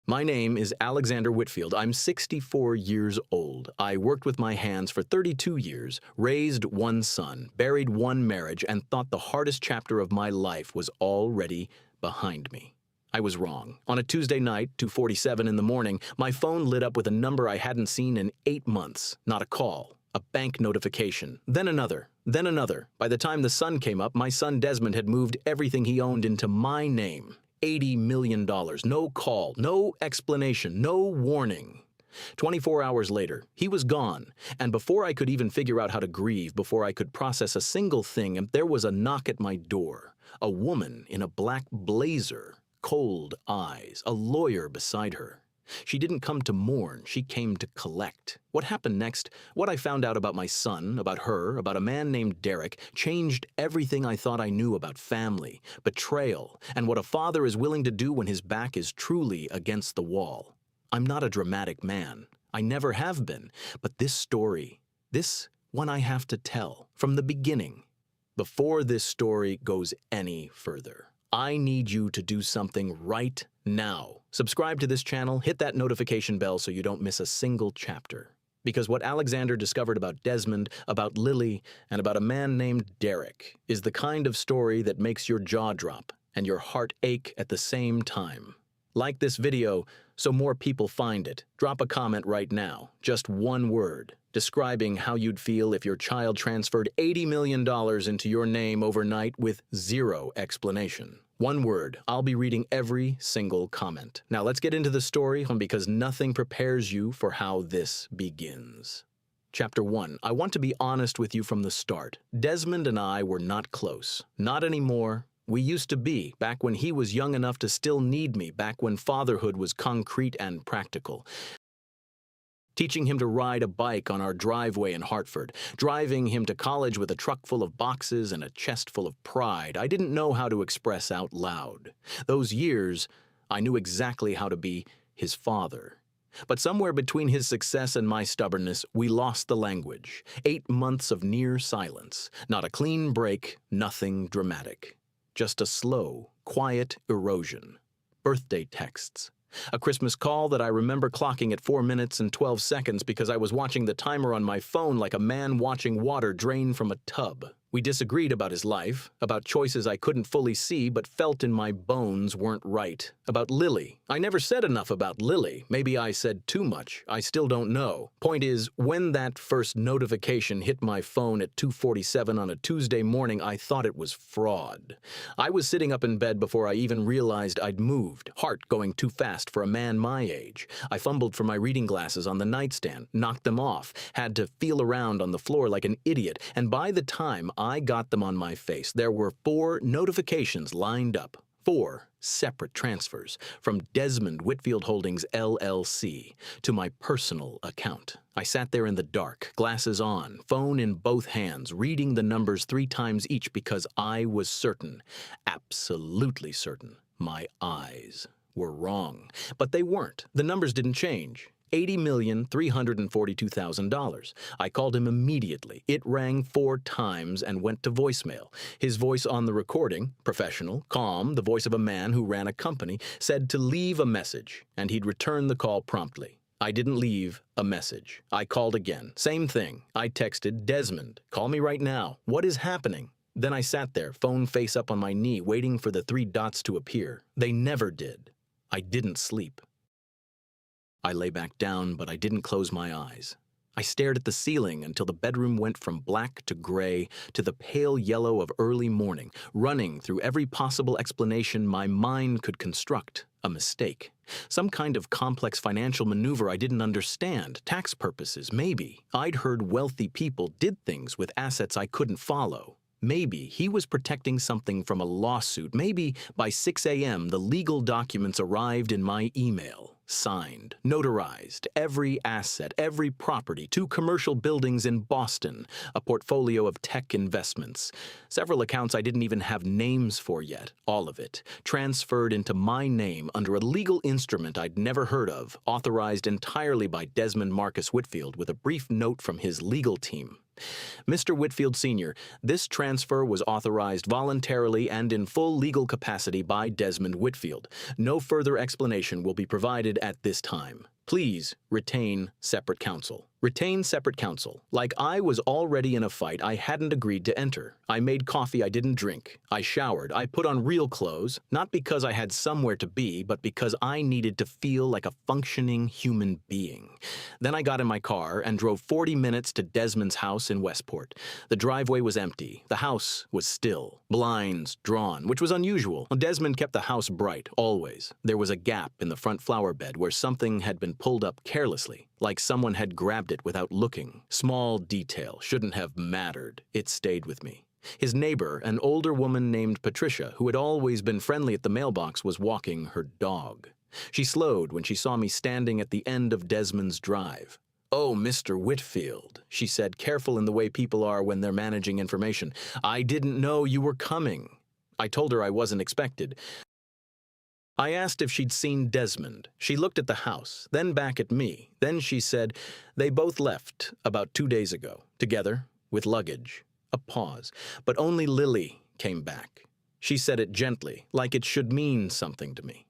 My name is Alexander Whitfield. I'm 64 years old. I worked with my hands for 32 years, raised one son, buried one marriage, and thought the hardest chapter of my life was already behind me. I was wrong. On a Tuesday night, 2:47 in the morning, my phone lit up with a number I hadn't seen in 8 months. Not a call, a bank notification, then another, then another. By the time the sun came up, my son Desmond had moved everything he owned into my name. $80 million, no call, no explanation, no warning. 24 hours later, he was gone, and before I could even figure out how to grieve, before I could process a single thing, there was a knock at my door. A woman in a black blazer, cold eyes, a lawyer beside her. She didn't come to mourn, she came to collect. What happened next, what I found out about my son, about her, about a man named Derek, changed everything I thought I knew about family, betrayal, and what a father is willing to do when his back is truly against the wall. I'm not a dramatic man. I never have been. But this story, this one I have to tell from the beginning. Before this story goes any further, I need you to do something right now. Subscribe to this channel, hit that notification bell so you don't miss a single chapter. Because what Alexander discovered about Desmond, about Lily, and about a man named Derek is the kind of story that makes your jaw drop and your heart ache at the same time. Like this video so more people find it. Drop a comment right now, just one word, describing how you'd feel if your child transferred $80 million into your name overnight with zero explanation. One word. I'll be reading every single comment. Now let's get into the story because nothing prepares you for how this begins. Chapter 1. I want to be honest with you from the start. Desmond and I were not close. Not anymore. We used to be, back when he was young enough to still need me, back when fatherhood was concrete and practical. Teaching him to ride a bike on our driveway in Hartford, driving him to college with a truck full of boxes and a chest full of pride I didn't know how to express out loud. Those years, I knew exactly how to be his father. But somewhere between his success and my stubbornness, we lost the language. 8 months of near silence. Not a clean break, nothing dramatic. Just a slow, quiet erosion. Birthday texts. A Christmas call that I remember clocking at 4 minutes and 12 seconds because I was watching the timer on my phone like a man watching water drain from a tub. We disagreed about his life, about choices I couldn't fully see but felt in my bones weren't right. About Lily. I never said enough about Lily. Maybe I said too much. I still don't know. Point is, when that first notification hit my phone at 2:47 on a Tuesday morning, I thought it was fraud. I was sitting up in bed before I even realized I'd moved, heart going too fast for a man my age. I fumbled for my reading glasses on the nightstand, knocked them off, had to feel around on the floor like an idiot, and by the time I got them on my face, there were 4 notifications lined up. 4 separate transfers from Desmond Whitfield Holdings, LLC, to my personal account. I sat there in the dark, glasses on, phone in both hands, reading the numbers 3 times each because I was certain, absolutely certain, my eyes were wrong. But they weren't. The numbers didn't change. $80,342,000. I called him immediately. It rang 4 times and went to voicemail. His voice on the recording, professional, calm, the voice of a man who ran a company, said to leave a message, and he'd return the call promptly. I didn't leave a message. I called again. Same thing. I texted, Desmond, call me right now. What is happening? Then I sat there, phone face up on my knee, waiting for the 3 dots to appear. They never did. I didn't sleep. I lay back down, but I didn't close my eyes. I stared at the ceiling until the bedroom went from black to gray to the pale yellow of early morning, running through every possible explanation my mind could construct. A mistake. Some kind of complex financial maneuver I didn't understand. Tax purposes, maybe. I'd heard wealthy people did things with assets I couldn't follow. Maybe he was protecting something from a lawsuit. Maybe by 6 a.m. the legal documents arrived in my email. Signed, notarized, every asset, every property, 2 commercial buildings in Boston, a portfolio of tech investments, several accounts I didn't even have names for yet, all of it, transferred into my name under a legal instrument I'd never heard of, authorized entirely by Desmond Marcus Whitfield with a brief note from his legal team. Mr. Whitfield Sr., this transfer was authorized voluntarily and in full legal capacity by Desmond Whitfield. No further explanation will be provided at this time. Please retain separate counsel. Retain separate counsel. Like I was already in a fight I hadn't agreed to enter. I made coffee I didn't drink. I showered. I put on real clothes, not because I had somewhere to be, but because I needed to feel like a functioning human being. Then I got in my car and drove 40 minutes to Desmond's house in Westport. The driveway was empty. The house was still. Blinds drawn, which was unusual. Desmond kept the house bright, always. There was a gap in the front flower bed where something had been pulled up carelessly, like someone had grabbed it without looking. Small detail, shouldn't have mattered. It stayed with me. His neighbor, an older woman named Patricia, who had always been friendly at the mailbox, was walking her dog. She slowed when she saw me standing at the end of Desmond's drive. "Oh, Mr. Whitfield," she said, careful in the way people are when they're managing information. "I didn't know you were coming." I told her I wasn't expected. I asked if she'd seen Desmond. She looked at the house, then back at me. Then she said, "They both left about 2 days ago, together, with luggage." A pause. But only Lily came back. She said it gently, like it should mean something to me.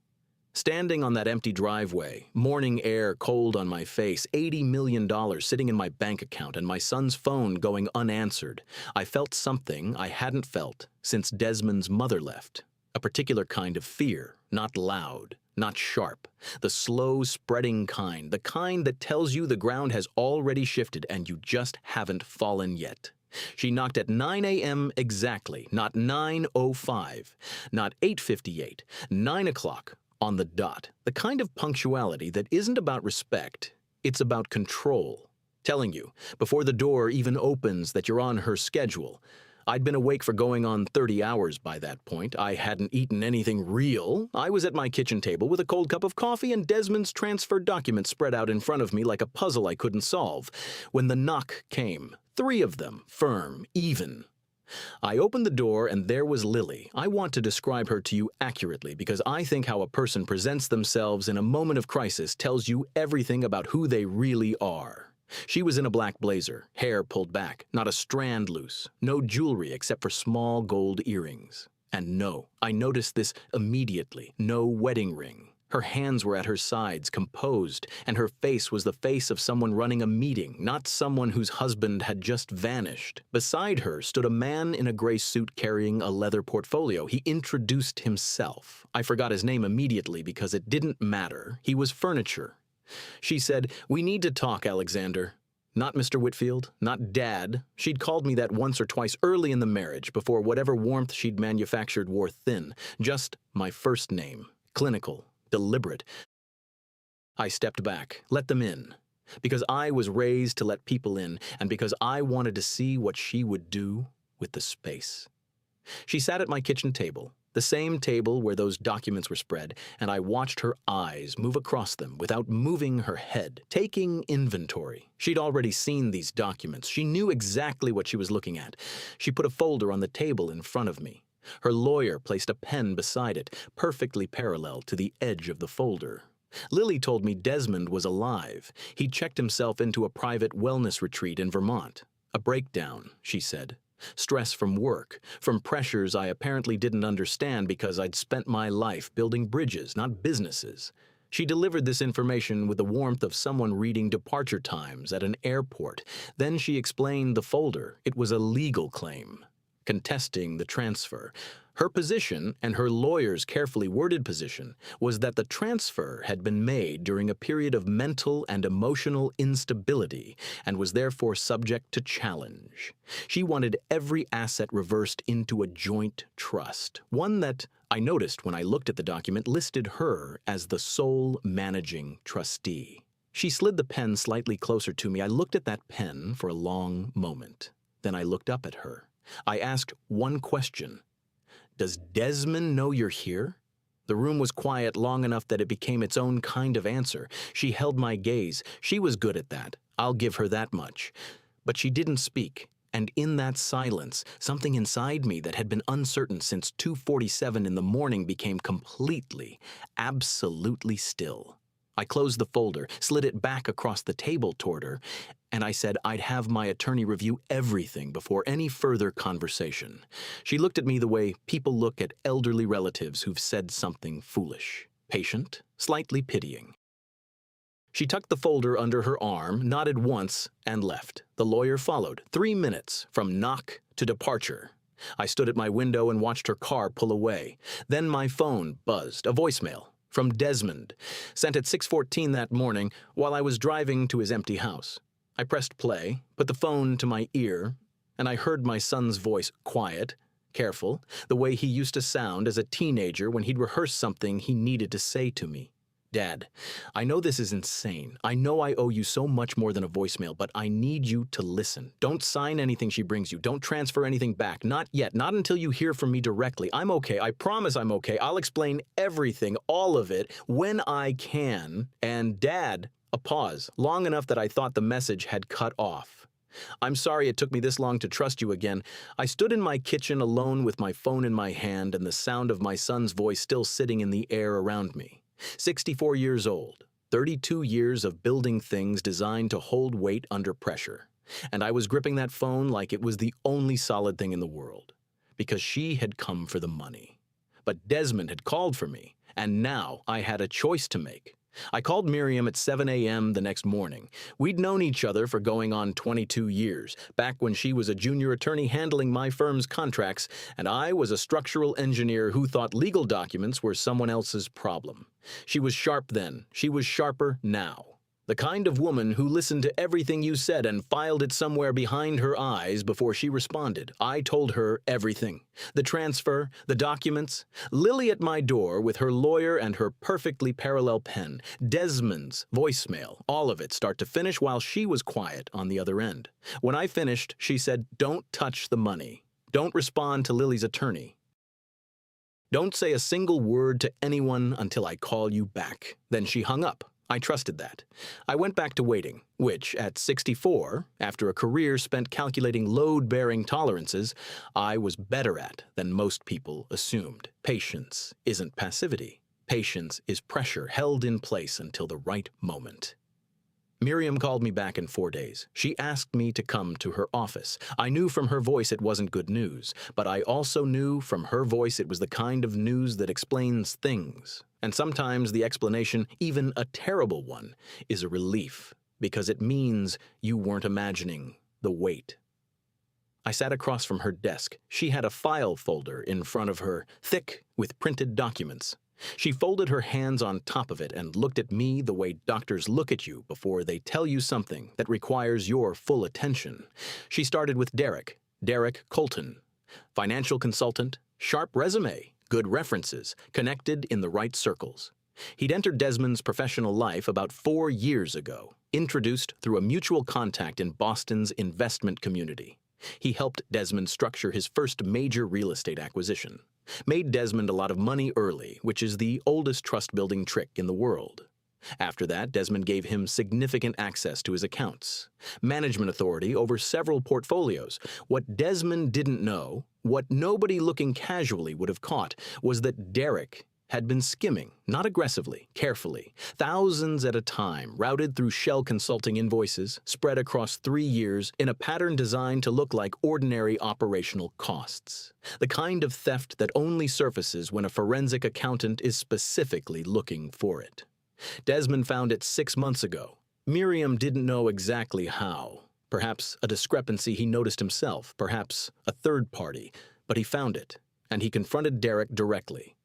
Standing on that empty driveway, morning air cold on my face, $80 million sitting in my bank account, and my son's phone going unanswered, I felt something I hadn't felt since Desmond's mother left. A particular kind of fear, not loud, not sharp, the slow spreading kind, the kind that tells you the ground has already shifted and you just haven't fallen yet. She knocked at 9 a.m. exactly, not 9:05, not 8:58, 9 o'clock on the dot. The kind of punctuality that isn't about respect, it's about control. Telling you, before the door even opens, that you're on her schedule. I'd been awake for going on 30 hours by that point. I hadn't eaten anything real. I was at my kitchen table with a cold cup of coffee and Desmond's transfer documents spread out in front of me like a puzzle I couldn't solve. When the knock came, 3 of them, firm, even. I opened the door and there was Lily. I want to describe her to you accurately because I think how a person presents themselves in a moment of crisis tells you everything about who they really are. She was in a black blazer, hair pulled back, not a strand loose, no jewelry except for small gold earrings. And no, I noticed this immediately, no wedding ring. Her hands were at her sides, composed, and her face was the face of someone running a meeting, not someone whose husband had just vanished. Beside her stood a man in a gray suit carrying a leather portfolio. He introduced himself. I forgot his name immediately because it didn't matter. He was furniture. She said, "We need to talk, Alexander." Not Mr. Whitfield, not Dad. She'd called me that once or twice early in the marriage, before whatever warmth she'd manufactured wore thin. Just my first name. Clinical, deliberate. I stepped back, let them in. Because I was raised to let people in, and because I wanted to see what she would do with the space. She sat at my kitchen table, the same table where those documents were spread, and I watched her eyes move across them without moving her head, taking inventory. She'd already seen these documents. She knew exactly what she was looking at. She put a folder on the table in front of me. Her lawyer placed a pen beside it, perfectly parallel to the edge of the folder. Lily told me Desmond was alive. He'd checked himself into a private wellness retreat in Vermont. A breakdown, she said. Stress from work, from pressures I apparently didn't understand because I'd spent my life building bridges, not businesses. She delivered this information with the warmth of someone reading departure times at an airport. Then she explained the folder. It was a legal claim, contesting the transfer. Her position, and her lawyer's carefully worded position, was that the transfer had been made during a period of mental and emotional instability and was therefore subject to challenge. She wanted every asset reversed into a joint trust, one that, I noticed when I looked at the document, listed her as the sole managing trustee. She slid the pen slightly closer to me. I looked at that pen for a long moment. Then I looked up at her. I asked one question. "Does Desmond know you're here?" The room was quiet long enough that it became its own kind of answer. She held my gaze. She was good at that. I'll give her that much. But she didn't speak, and in that silence, something inside me that had been uncertain since 2:47 in the morning became completely, absolutely still. I closed the folder, slid it back across the table toward her, and I said I'd have my attorney review everything before any further conversation. She looked at me the way people look at elderly relatives who've said something foolish, patient, slightly pitying. She tucked the folder under her arm, nodded once, and left. The lawyer followed, 3 minutes from knock to departure. I stood at my window and watched her car pull away. Then my phone buzzed, a voicemail from Desmond, sent at 6:14 that morning while I was driving to his empty house. I pressed play, put the phone to my ear, and I heard my son's voice, quiet, careful, the way he used to sound as a teenager when he'd rehearse something he needed to say to me. Dad, I know this is insane. I know I owe you so much more than a voicemail, but I need you to listen. Don't sign anything she brings you. Don't transfer anything back. Not yet. Not until you hear from me directly. I'm okay. I promise I'm okay. I'll explain everything, all of it, when I can. And Dad, a pause, long enough that I thought the message had cut off. I'm sorry it took me this long to trust you again. I stood in my kitchen alone with my phone in my hand and the sound of my son's voice still sitting in the air around me. 64 years old, 32 years of building things designed to hold weight under pressure. And I was gripping that phone like it was the only solid thing in the world. Because she had come for the money. But Desmond had called for me, and now I had a choice to make. I called Miriam at 7 a.m. the next morning. We'd known each other for going on 22 years, back when she was a junior attorney handling my firm's contracts, and I was a structural engineer who thought legal documents were someone else's problem. She was sharp then. She was sharper now. The kind of woman who listened to everything you said and filed it somewhere behind her eyes before she responded. I told her everything. The transfer, the documents, Lily at my door with her lawyer and her perfectly parallel pen, Desmond's voicemail, all of it start to finish while she was quiet on the other end. When I finished, she said, "Don't touch the money. Don't respond to Lily's attorney. Don't say a single word to anyone until I call you back." Then she hung up. I trusted that. I went back to waiting, which, at 64, after a career spent calculating load-bearing tolerances, I was better at than most people assumed. Patience isn't passivity. Patience is pressure held in place until the right moment. Miriam called me back in 4 days. She asked me to come to her office. I knew from her voice it wasn't good news, but I also knew from her voice it was the kind of news that explains things. And sometimes the explanation, even a terrible one, is a relief, because it means you weren't imagining the weight. I sat across from her desk. She had a file folder in front of her, thick with printed documents. She folded her hands on top of it and looked at me the way doctors look at you before they tell you something that requires your full attention. She started with Derek Colton, financial consultant, sharp resume, good references, connected in the right circles. He'd entered Desmond's professional life about 4 years ago, introduced through a mutual contact in Boston's investment community. He helped Desmond structure his first major real estate acquisition. Made Desmond a lot of money early, which is the oldest trust-building trick in the world. After that, Desmond gave him significant access to his accounts, management authority over several portfolios. What Desmond didn't know, what nobody looking casually would have caught, was that Derek had been skimming, not aggressively, carefully, thousands at a time, routed through shell consulting invoices, spread across 3 years in a pattern designed to look like ordinary operational costs. The kind of theft that only surfaces when a forensic accountant is specifically looking for it. Desmond found it 6 months ago. Miriam didn't know exactly how. Perhaps a discrepancy he noticed himself, perhaps a third party, but he found it, and he confronted Derek directly.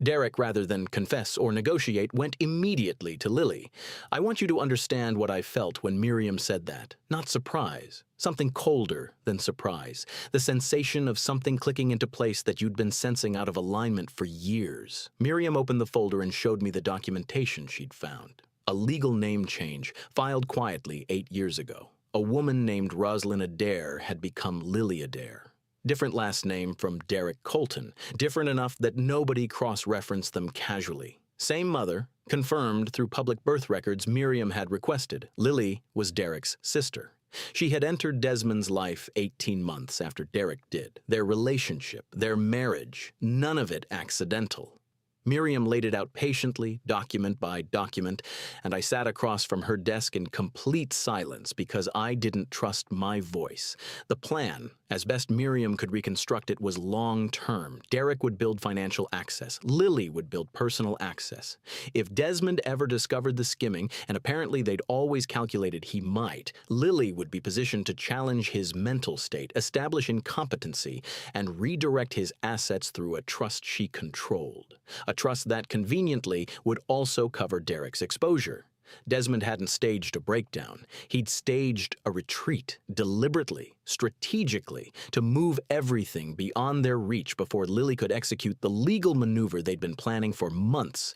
Derek, rather than confess or negotiate, went immediately to Lily. I want you to understand what I felt when Miriam said that. Not surprise. Something colder than surprise. The sensation of something clicking into place that you'd been sensing out of alignment for years. Miriam opened the folder and showed me the documentation she'd found. A legal name change, filed quietly 8 years ago. A woman named Rosalind Adair had become Lily Adair. Different last name from Derek Colton, different enough that nobody cross-referenced them casually. Same mother, confirmed through public birth records Miriam had requested. Lily was Derek's sister. She had entered Desmond's life 18 months after Derek did. Their relationship, their marriage, none of it accidental. Miriam laid it out patiently, document by document, and I sat across from her desk in complete silence because I didn't trust my voice. The plan, as best Miriam could reconstruct it, was long-term. Derek would build financial access. Lily would build personal access. If Desmond ever discovered the skimming, and apparently they'd always calculated he might, Lily would be positioned to challenge his mental state, establish incompetency, and redirect his assets through a trust she controlled. A trust that, conveniently, would also cover Derek's exposure. Desmond hadn't staged a breakdown. He'd staged a retreat, deliberately, strategically, to move everything beyond their reach before Lily could execute the legal maneuver they'd been planning for months.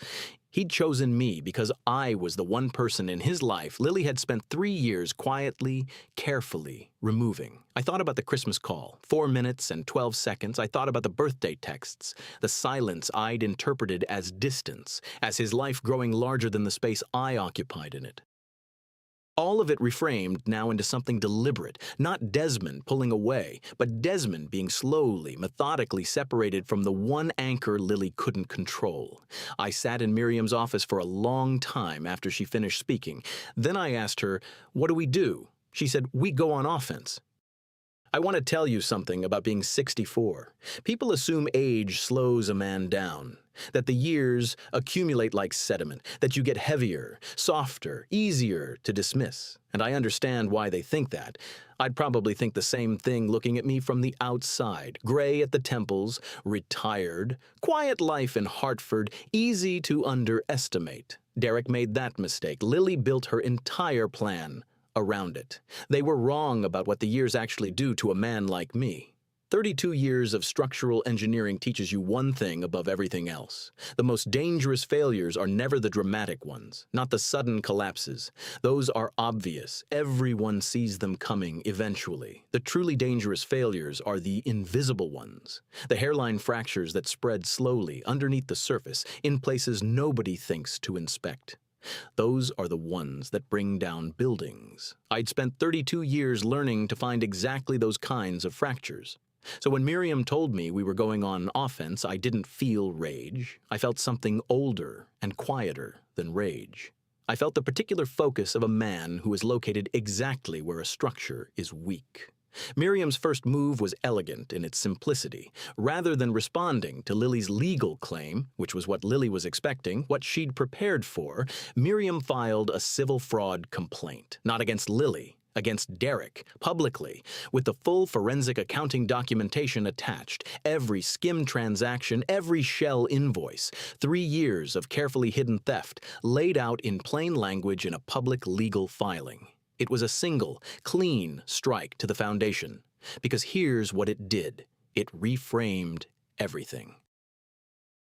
He'd chosen me because I was the one person in his life Lily had spent 3 years quietly, carefully removing. I thought about the Christmas call, 4 minutes and 12 seconds. I thought about the birthday texts, the silence I'd interpreted as distance, as his life growing larger than the space I occupied in it. All of it reframed now into something deliberate, not Desmond pulling away, but Desmond being slowly, methodically separated from the one anchor Lily couldn't control. I sat in Miriam's office for a long time after she finished speaking. Then I asked her, "What do we do?" She said, "We go on offense." I want to tell you something about being 64. People assume age slows a man down, that the years accumulate like sediment, that you get heavier, softer, easier to dismiss. And I understand why they think that. I'd probably think the same thing looking at me from the outside. Gray at the temples, retired, quiet life in Hartford, easy to underestimate. Derek made that mistake. Lily built her entire plan around it. They were wrong about what the years actually do to a man like me. 32 years of structural engineering teaches you one thing above everything else. The most dangerous failures are never the dramatic ones, not the sudden collapses. Those are obvious. Everyone sees them coming eventually. The truly dangerous failures are the invisible ones. The hairline fractures that spread slowly underneath the surface in places nobody thinks to inspect. Those are the ones that bring down buildings. I'd spent 32 years learning to find exactly those kinds of fractures. So when Miriam told me we were going on offense, I didn't feel rage. I felt something older and quieter than rage. I felt the particular focus of a man who is located exactly where a structure is weak. Miriam's first move was elegant in its simplicity. Rather than responding to Lily's legal claim, which was what Lily was expecting, what she'd prepared for, Miriam filed a civil fraud complaint, not against Lily, against Derek, publicly, with the full forensic accounting documentation attached, every skim transaction, every shell invoice, 3 years of carefully hidden theft, laid out in plain language in a public legal filing. It was a single, clean strike to the foundation, because here's what it did. It reframed everything.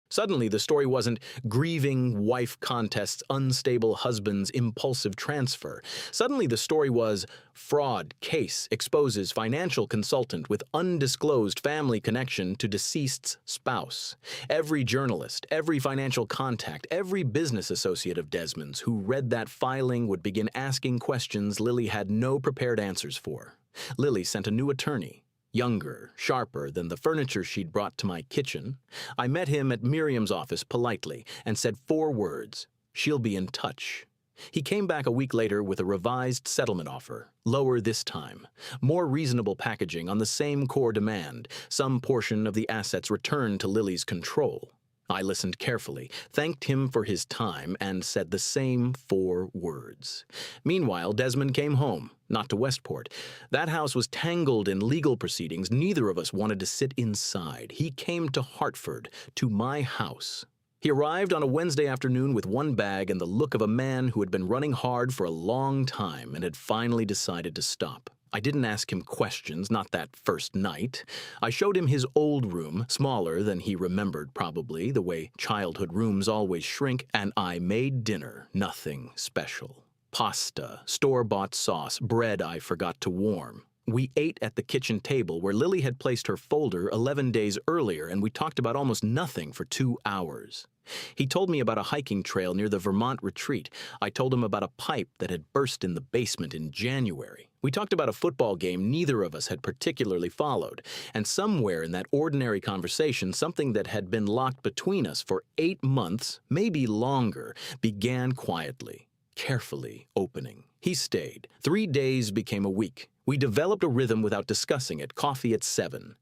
Suddenly, the story wasn't grieving wife contests unstable husband's impulsive transfer. Suddenly, the story was fraud case exposes financial consultant with undisclosed family connection to deceased's spouse. Every journalist, every financial contact, every business associate of Desmond's who read that filing would begin asking questions Lily had no prepared answers for. Lily sent a new attorney. Younger, sharper than the furniture she'd brought to my kitchen. I met him at Miriam's office politely and said 4 words, "She'll be in touch." He came back a week later with a revised settlement offer, lower this time, more reasonable packaging on the same core demand, some portion of the assets returned to Lily's control. I listened carefully, thanked him for his time, and said the same 4 words. Meanwhile, Desmond came home, not to Westport. That house was tangled in legal proceedings. Neither of us wanted to sit inside. He came to Hartford, to my house. He arrived on a Wednesday afternoon with 1 bag and the look of a man who had been running hard for a long time and had finally decided to stop. I didn't ask him questions, not that first night. I showed him his old room, smaller than he remembered probably, the way childhood rooms always shrink, and I made dinner, nothing special. Pasta, store-bought sauce, bread I forgot to warm. We ate at the kitchen table where Lily had placed her folder 11 days earlier, and we talked about almost nothing for 2 hours. He told me about a hiking trail near the Vermont retreat. I told him about a pipe that had burst in the basement in January. We talked about a football game neither of us had particularly followed, and somewhere in that ordinary conversation, something that had been locked between us for 8 months, maybe longer, began quietly, carefully opening. He stayed. 3 days became a week. We developed a rhythm without discussing it, coffee at 7.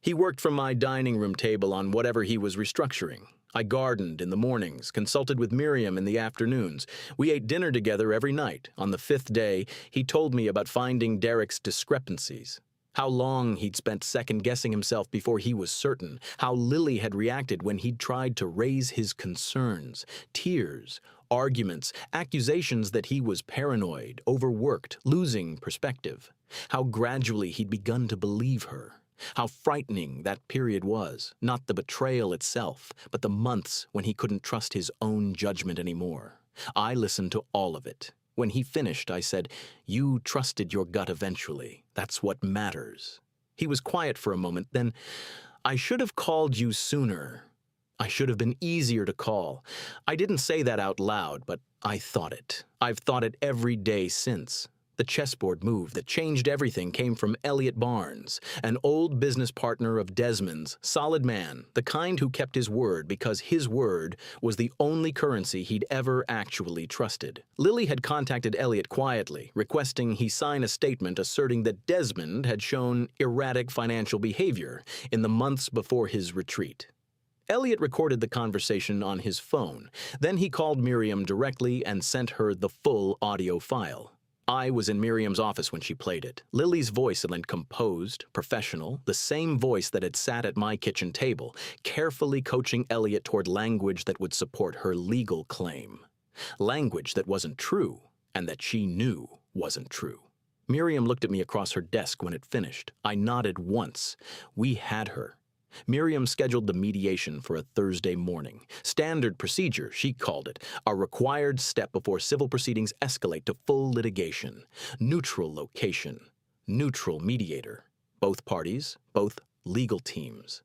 He worked from my dining room table on whatever he was restructuring. I gardened in the mornings, consulted with Miriam in the afternoons. We ate dinner together every night. On the 5th day, he told me about finding Derek's discrepancies. How long he'd spent second-guessing himself before he was certain. How Lily had reacted when he'd tried to raise his concerns. Tears, arguments, accusations that he was paranoid, overworked, losing perspective. How gradually he'd begun to believe her. How frightening that period was, not the betrayal itself, but the months when he couldn't trust his own judgment anymore. I listened to all of it. When he finished, I said, "You trusted your gut eventually. That's what matters." He was quiet for a moment, then, "I should have called you sooner. I should have been easier to call." I didn't say that out loud, but I thought it. I've thought it every day since. The chessboard move that changed everything came from Elliot Barnes, an old business partner of Desmond's, solid man, the kind who kept his word because his word was the only currency he'd ever actually trusted. Lily had contacted Elliot quietly, requesting he sign a statement asserting that Desmond had shown erratic financial behavior in the months before his retreat. Elliot recorded the conversation on his phone. Then he called Miriam directly and sent her the full audio file. I was in Miriam's office when she played it. Lily's voice had been composed, professional, the same voice that had sat at my kitchen table, carefully coaching Elliot toward language that would support her legal claim. Language that wasn't true, and that she knew wasn't true. Miriam looked at me across her desk when it finished. I nodded once. We had her. Miriam scheduled the mediation for a Thursday morning. Standard procedure, she called it, a required step before civil proceedings escalate to full litigation. Neutral location, neutral mediator. Both parties, both legal teams.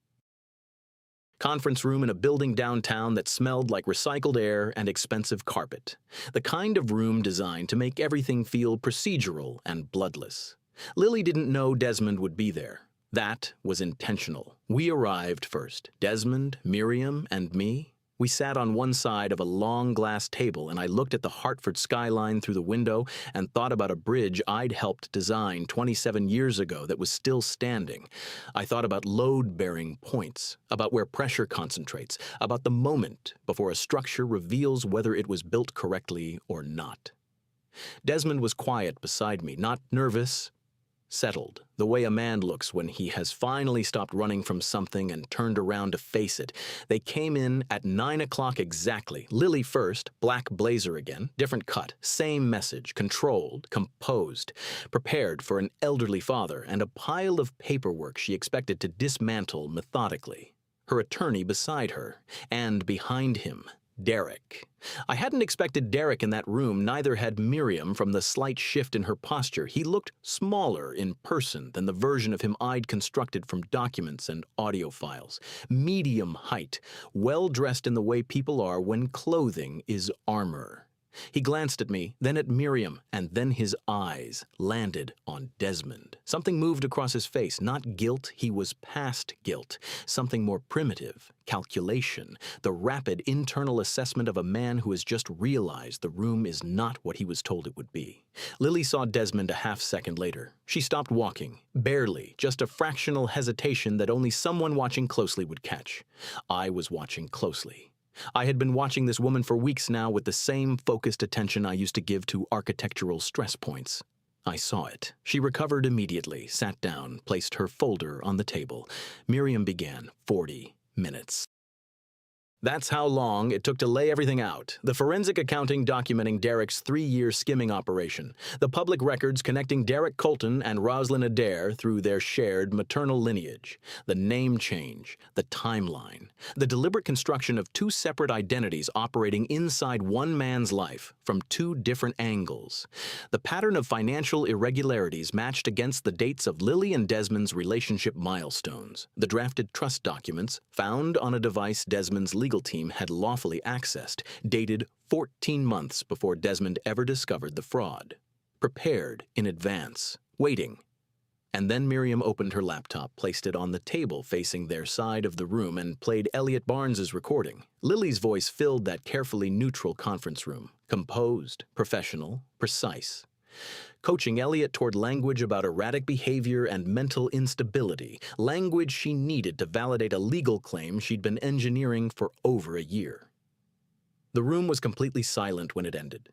Conference room in a building downtown that smelled like recycled air and expensive carpet. The kind of room designed to make everything feel procedural and bloodless. Lily didn't know Desmond would be there. That was intentional. We arrived first. Desmond, Miriam, and me. We sat on one side of a long glass table, and I looked at the Hartford skyline through the window and thought about a bridge I'd helped design 27 years ago that was still standing. I thought about load-bearing points, about where pressure concentrates, about the moment before a structure reveals whether it was built correctly or not. Desmond was quiet beside me, not nervous, settled, the way a man looks when he has finally stopped running from something and turned around to face it. They came in at 9 o'clock exactly. Lily first, black blazer again, different cut, same message, controlled, composed, prepared for an elderly father and a pile of paperwork she expected to dismantle methodically. Her attorney beside her, and behind him, Derek. I hadn't expected Derek in that room, neither had Miriam from the slight shift in her posture. He looked smaller in person than the version of him I'd constructed from documents and audio files. Medium height, well-dressed in the way people are when clothing is armor. He glanced at me, then at Miriam, and then his eyes landed on Desmond. Something moved across his face, not guilt, he was past guilt. Something more primitive, calculation, the rapid internal assessment of a man who has just realized the room is not what he was told it would be. Lily saw Desmond a half-second later. She stopped walking, barely, just a fractional hesitation that only someone watching closely would catch. I was watching closely. I had been watching this woman for weeks now with the same focused attention I used to give to architectural stress points. I saw it. She recovered immediately, sat down, placed her folder on the table. Miriam began. 40 minutes. That's how long it took to lay everything out. The forensic accounting documenting Derek's 3-year skimming operation. The public records connecting Derek Colton and Roslyn Adair through their shared maternal lineage. The name change. The timeline. The deliberate construction of two separate identities operating inside one man's life from two different angles. The pattern of financial irregularities matched against the dates of Lily and Desmond's relationship milestones. The drafted trust documents found on a device Desmond's legal team had lawfully accessed, dated 14 months before Desmond ever discovered the fraud. Prepared in advance, waiting. And then Miriam opened her laptop, placed it on the table facing their side of the room, and played Elliot Barnes's recording. Lily's voice filled that carefully neutral conference room, composed, professional, precise. Coaching Elliot toward language about erratic behavior and mental instability, language she needed to validate a legal claim she'd been engineering for over a year. The room was completely silent when it ended.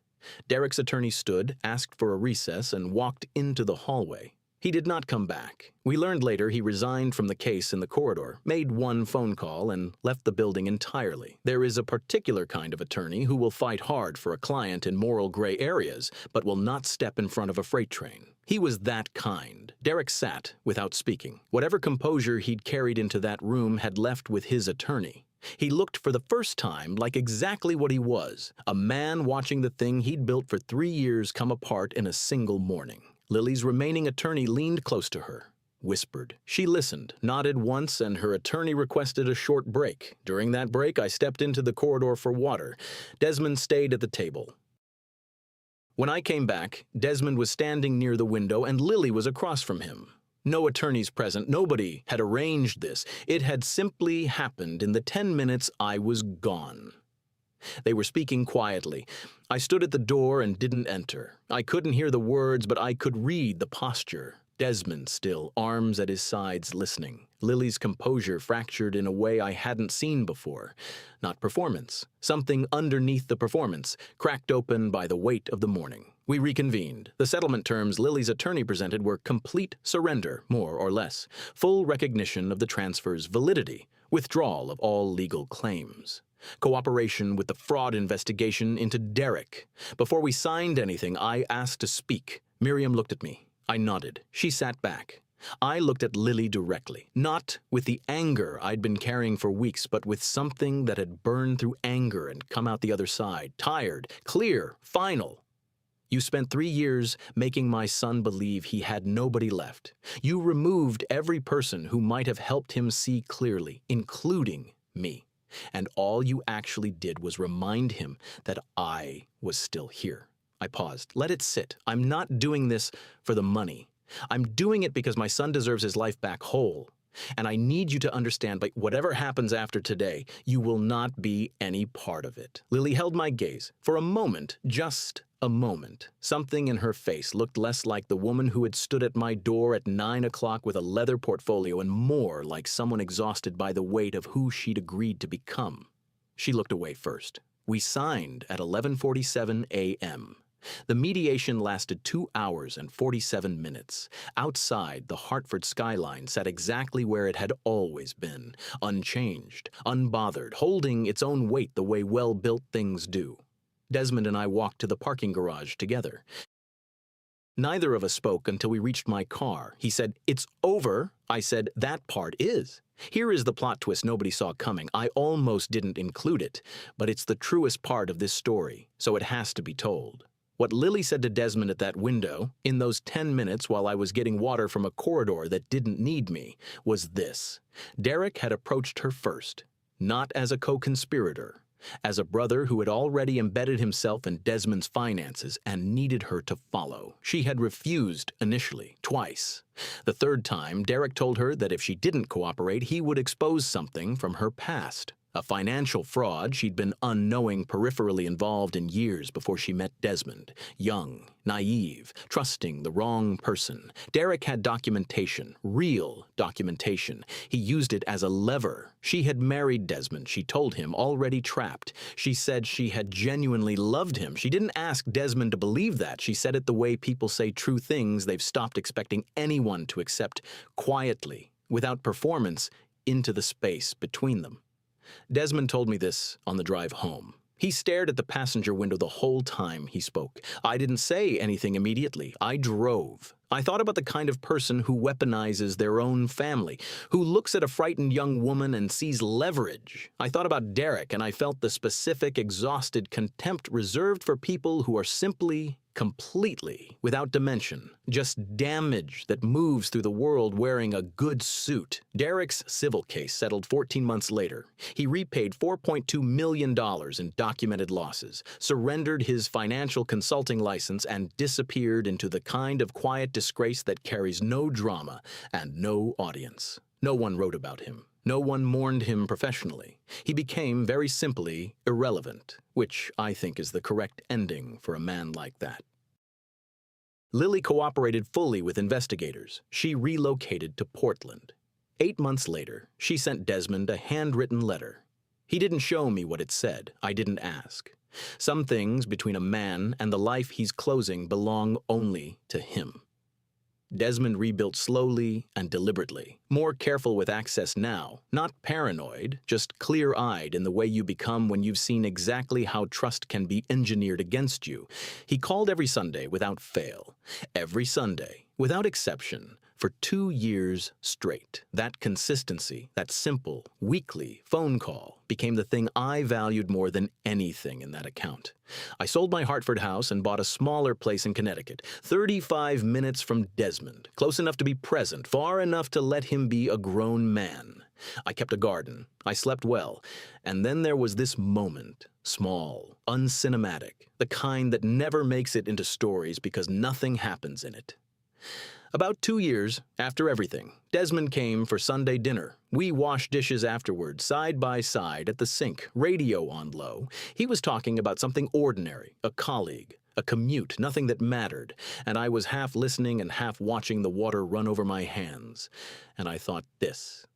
Derek's attorney stood, asked for a recess, and walked into the hallway. He did not come back. We learned later he resigned from the case in the corridor, made one phone call, and left the building entirely. There is a particular kind of attorney who will fight hard for a client in moral gray areas, but will not step in front of a freight train. He was that kind. Derek sat without speaking. Whatever composure he'd carried into that room had left with his attorney. He looked for the first time like exactly what he was, a man watching the thing he'd built for 3 years come apart in a single morning. Lily's remaining attorney leaned close to her, whispered. She listened, nodded once, and her attorney requested a short break. During that break, I stepped into the corridor for water. Desmond stayed at the table. When I came back, Desmond was standing near the window and Lily was across from him. No attorneys present, nobody had arranged this. It had simply happened in the 10 minutes I was gone. They were speaking quietly. I stood at the door and didn't enter. I couldn't hear the words, but I could read the posture. Desmond still, arms at his sides, listening. Lily's composure fractured in a way I hadn't seen before. Not performance. Something underneath the performance, cracked open by the weight of the morning. We reconvened. The settlement terms Lily's attorney presented were complete surrender, more or less, full recognition of the transfer's validity, withdrawal of all legal claims. Cooperation with the fraud investigation into Derek. Before we signed anything, I asked to speak. Miriam looked at me. I nodded. She sat back. I looked at Lily directly, not with the anger I'd been carrying for weeks, but with something that had burned through anger and come out the other side, tired, clear, final. You spent 3 years making my son believe he had nobody left. You removed every person who might have helped him see clearly, including me. And all you actually did was remind him that I was still here. I paused. Let it sit. I'm not doing this for the money. I'm doing it because my son deserves his life back whole. And I need you to understand, but whatever happens after today, you will not be any part of it. Lily held my gaze. For a moment, just a moment, something in her face looked less like the woman who had stood at my door at 9 o'clock with a leather portfolio and more like someone exhausted by the weight of who she'd agreed to become. She looked away first. We signed at 11:47 a.m. The mediation lasted 2 hours and 47 minutes. Outside, the Hartford skyline sat exactly where it had always been, unchanged, unbothered, holding its own weight the way well-built things do. Desmond and I walked to the parking garage together. Neither of us spoke until we reached my car. He said, "It's over." I said, "That part is." Here is the plot twist nobody saw coming. I almost didn't include it, but it's the truest part of this story, so it has to be told. What Lily said to Desmond at that window, in those 10 minutes while I was getting water from a corridor that didn't need me, was this. Derek had approached her first, not as a co-conspirator, as a brother who had already embedded himself in Desmond's finances and needed her to follow. She had refused initially, twice. The third time, Derek told her that if she didn't cooperate, he would expose something from her past. A financial fraud she'd been unknowing peripherally involved in years before she met Desmond. Young, naive, trusting the wrong person. Derek had documentation, real documentation. He used it as a lever. She had married Desmond, she told him, already trapped. She said she had genuinely loved him. She didn't ask Desmond to believe that. She said it the way people say true things they've stopped expecting anyone to accept, quietly, without performance, into the space between them. Desmond told me this on the drive home. He stared at the passenger window the whole time he spoke. I didn't say anything immediately. I drove. I thought about the kind of person who weaponizes their own family, who looks at a frightened young woman and sees leverage. I thought about Derek, and I felt the specific, exhausted contempt reserved for people who are simply, completely without dimension, just damage that moves through the world wearing a good suit. Derek's civil case settled 14 months later. He repaid $4.2 million in documented losses, surrendered his financial consulting license, and disappeared into the kind of quiet disgrace that carries no drama and no audience. No one wrote about him. No one mourned him professionally. He became, very simply, irrelevant, which I think is the correct ending for a man like that. Lily cooperated fully with investigators. She relocated to Portland. 8 months later, she sent Desmond a handwritten letter. He didn't show me what it said. I didn't ask. Some things between a man and the life he's closing belong only to him. Desmond rebuilt slowly and deliberately, more careful with access now, not paranoid, just clear-eyed in the way you become when you've seen exactly how trust can be engineered against you. He called every Sunday without fail, every Sunday, without exception, for 2 years straight. That consistency, that simple, weekly phone call became the thing I valued more than anything in that account. I sold my Hartford house and bought a smaller place in Connecticut, 35 minutes from Desmond, close enough to be present, far enough to let him be a grown man. I kept a garden, I slept well, and then there was this moment, small, uncinematic, the kind that never makes it into stories because nothing happens in it. About 2 years after everything, Desmond came for Sunday dinner. We washed dishes afterward, side by side at the sink, radio on low. He was talking about something ordinary, a colleague, a commute, nothing that mattered, and I was half listening and half watching the water run over my hands. And I thought this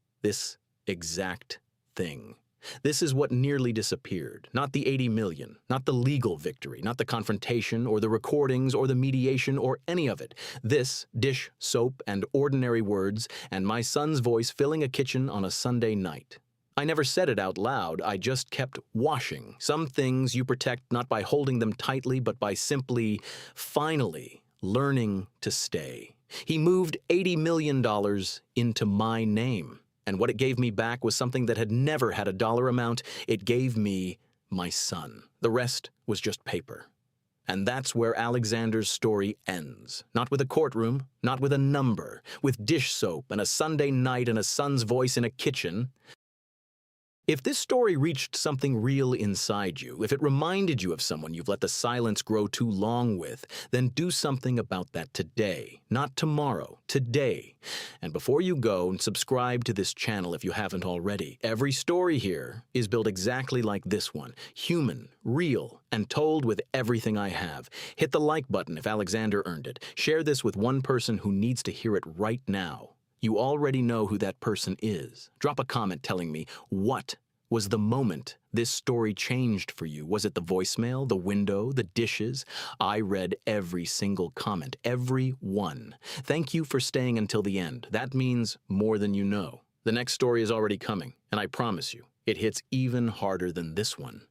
exact thing. This is what nearly disappeared, not the 80 million, not the legal victory, not the confrontation or the recordings or the mediation or any of it. This, dish, soap, and ordinary words, and my son's voice filling a kitchen on a Sunday night. I never said it out loud, I just kept washing. Some things you protect not by holding them tightly, but by simply, finally, learning to stay. He moved $80 million into my name. And what it gave me back was something that had never had a dollar amount. It gave me my son. The rest was just paper. And that's where Alexander's story ends. Not with a courtroom, not with a number, with dish soap and a Sunday night and a son's voice in a kitchen. If this story reached something real inside you, if it reminded you of someone you've let the silence grow too long with, then do something about that today, not tomorrow, today. And before you go, subscribe to this channel if you haven't already. Every story here is built exactly like this one, human, real, and told with everything I have. Hit the like button if Alexander earned it. Share this with one person who needs to hear it right now. You already know who that person is. Drop a comment telling me what was the moment this story changed for you. Was it the voicemail, the window, the dishes? I read every single comment, every one. Thank you for staying until the end. That means more than you know. The next story is already coming, and I promise you, it hits even harder than this one.